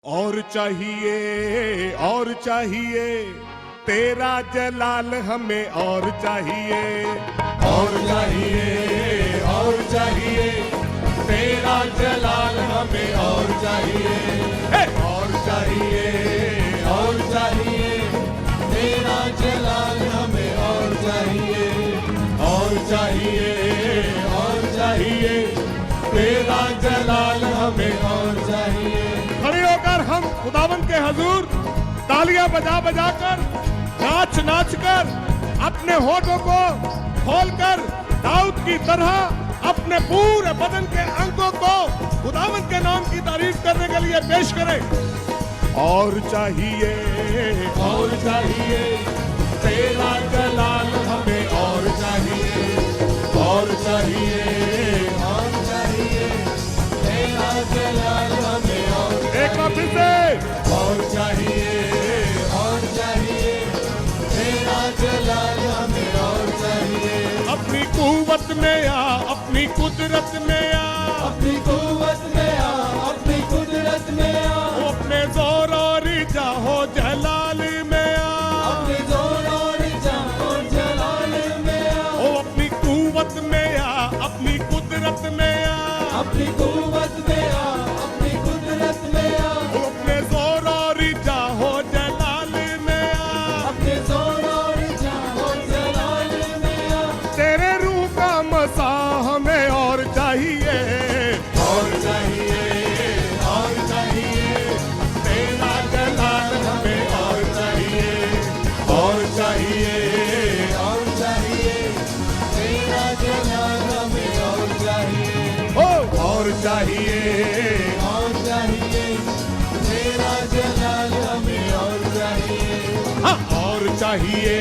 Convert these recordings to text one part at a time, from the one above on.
और चाहिए तेरा जलाल हमें और चाहिए तेरा जलाल हमें और चाहिए तेरा जलाल हमें और चाहिए तेरा जलाल हमें और चाहिए। खड़े होकर हम खुदावंद के हजूर तालियां बजा बजा कर नाच नाच कर अपने होठों को खोलकर दाऊद की तरह अपने पूरे बदन के अंगों को खुदावंद के नाम की तारीफ करने के लिए पेश करें। और चाहिए तेरा जलाल हमें और चाहिए तेरा जलाल हमें और एक बार फिर से और चाहिए तेरा जलाल हमें और चाहिए। अपनी कुव्वत में आ अपनी कुदरत में आ अपनी कुव्वत में आ अपनी कुदरत में आ अपने जोर और जाहो जलाल में आ अपने जोर और जाहो जलाल में आ अपनी कुव्वत में आ अपनी कुदरत में आ अपनी कुव्वत में आ अपनी कुदरत में आ अपने जोर और जाहो जलाल में आ अपने जोर और जाहो जलाल में आ तेरे रूह का मसा हमें और चाहिए तेरा जलाल हमें और चाहिए तेरा जलाल हमें और चाहिए और चाहिए तेरा जलाल हमें और चाहिए। हाँ, और चाहिए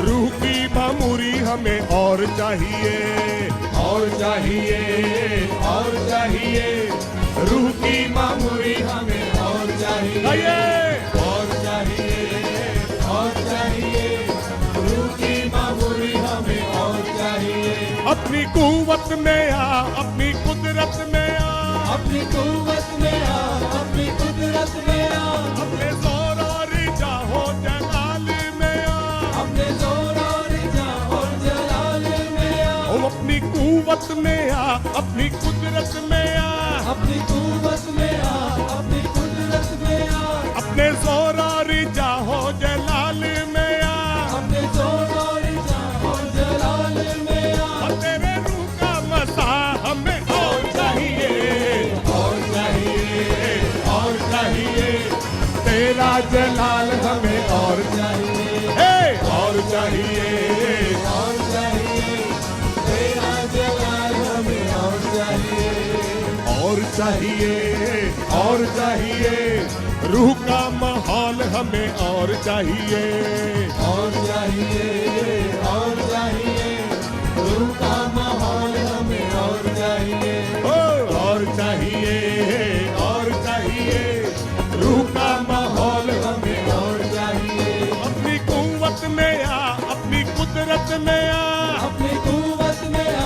रूह की भमूरी हमें और चाहिए रूह की मामूरी हमें और चाहिए चाहिए रूह की मामूरी हमें और चाहिए। अपनी कुव्वत में आ अपनी कुदरत में आ अपनी कुव्वत में आ अपनी कुदरत में आ अपने जोर और जाहो जलाल में आ अपने जोर और जाहो जलाल में आ अपनी कुव्वत में आ अपनी कुदरत में आ अपनी कुव्वत में आ अपनी कुदरत में आ अपने जोर और जाहो जलाल में आ अपने जोर और जाहो जलाल में आ और तेरे रूह का मसा हमें और चाहिए तेरा जलाल हमें और चाहिए और चाहिए तेरा जलाल हमें और चाहिए रूह का माहौल हमें और चाहिए रूह का माहौल हमें और चाहिए और चाहिए रूह का माहौल हमें और चाहिए। अपनी कुव्वत में आ अपनी कुदरत में आ अपनी कुव्वत में आ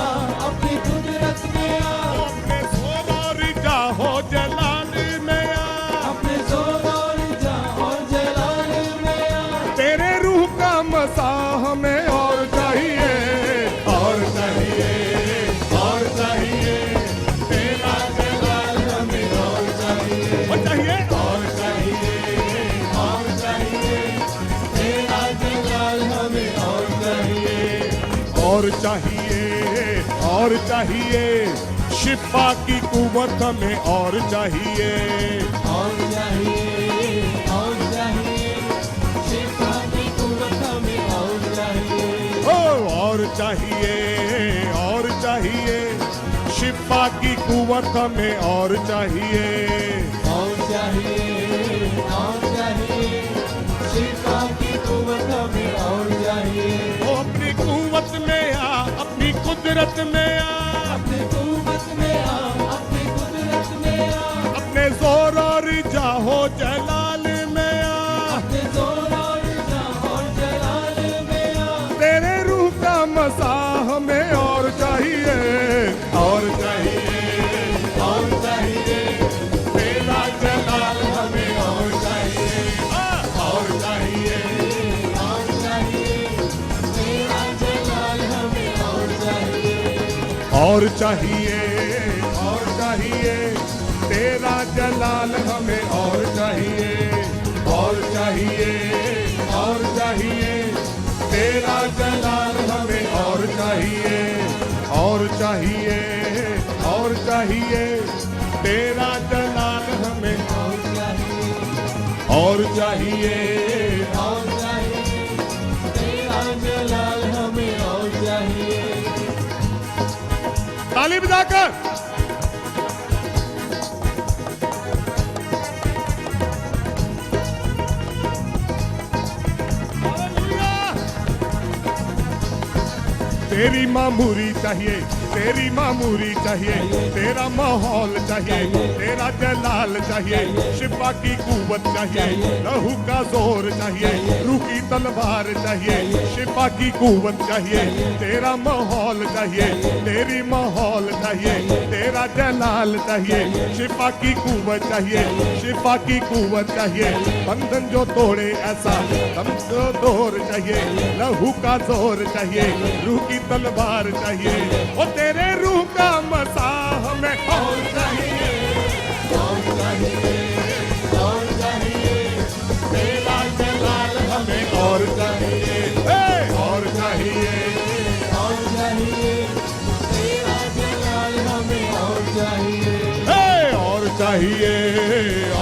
अपनी कुदरत में आ अपने जोर और जाहो जलाल में आ अपने जोर और जाहो जलाल में आ तेरे रूह का मसा हमें और चाहिए तेरा जलाल हमें और चाहिए तेरा जलाल हमें और चाहिए शिफा की कुव्वत हमें और चाहिए शिफा की कुव्वत हमें और चाहिए और चाहिए शिफा की कुव्वत हमें और चाहिए शिफा की कुव्वत हमें और चाहिए अपनी कुव्वत में आ अपनी कुदरत में आ अपनी कुव्वत में आ अपनी कुदरत में आ अपने जोर और जाहो जलाल में आ अपने जोर और जाहो जलाल में आ तेरे रूह का मसा हमें और चाहिए और चाहिए तेरा जलाल हमें और चाहिए तेरा जलाल हमें और चाहिए तेरा जलाल हमें और चाहिए तेरा जलाल हमें और चाहिए। ताली बजाकर तेरी मामूरी चाहिए तेरा माहौल चाहिए तेरा जलाल चाहिए शिफा की कुव्वत चाहिए लहू का जोर चाहिए रूह की तलवार चाहिए शिफा की कुव्वत चाहिए तेरा माहौल चाहिए तेरी माहौल चाहिए तेरा जलाल चाहिए शिफा की कुव्वत चाहिए बंधन जो तोड़े ऐसा दम जो जोर चाहिए लहू का जोर चाहिए रूह की तलवार चाहिए ओ तेरे रूह का मसा हमें और चाहिए तेरा जलाल हमें और चाहिए और चाहिए तेरा जलाल हमें और चाहिए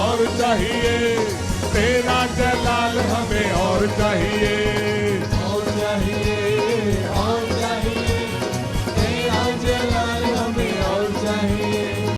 और चाहिए तेरा जलाल हमें और चाहिए